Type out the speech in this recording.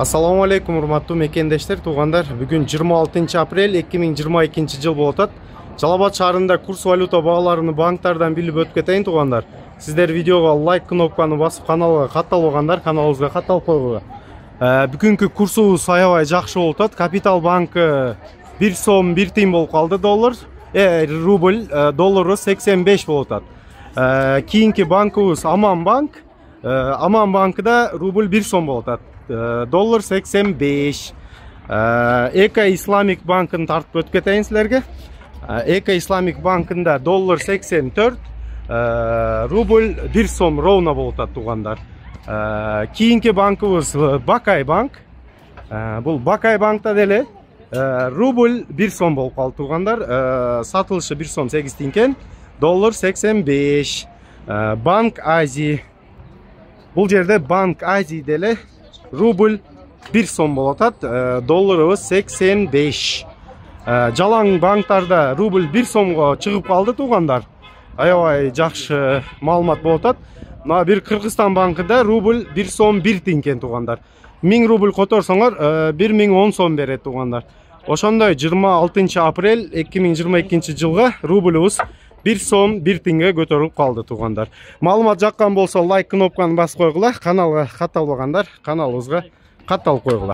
Assalamu алейкум, урматтуу мекендештер, туугандар. Бүгүн 26 апрель 2022 жыл болуп атат. Жалал Абад шаарында курс валюта багаларын банктардан билип өтүп кетейин, туугандар. Сиздер видеого лайк кнопканы басып, каналга катталбагандар каналыбызга катталып койгула. Бүгүнкү курсубуз аябай жакшы болуп атат. Капитал банкы 1 сом 1 тиын болуп калды доллар. Рубль доллары 85 болуп атат. Кийинки банкыбыз Аман банк. Аман банкыда рубль 1 сом болуп атат. Доллар 85. Эко Исламик банкын тартып өтүп кетейин силерге. Эко Исламик банкында доллар 84, рубль 1 сом ровно болуп атат, туугандар. Кийинки банкыбыз Бакай банк. Бул Бакай банкта деле рубль 1 сом болуп калды, туугандар. Сатылышы 1 сом 8 тиын экен. Доллар 85. Банк Азии. Бул жерде Банк Азии деле рубль 1 сом болуп атат, долларыбыз 85. Жалаң банктарда рубль 1 сомго чыгып калды, туугандар. Аябай жакшы маалымат болуп атат. Мына бир Кыргызстан банкында рубль 1 сом 1 тиын экен, туугандар. 1000 рубль которсоңор 1010 сом берет, туугандар. Ошондой 26 апрель 2022 жылга рубльыбыз 1 сом 1 тиынга көтөрүлүп калды, туугандар. Маалымат жаккан болсо лайк кнопканы басып койгула, каналга катталбагандар каналыбызга катталып койгула.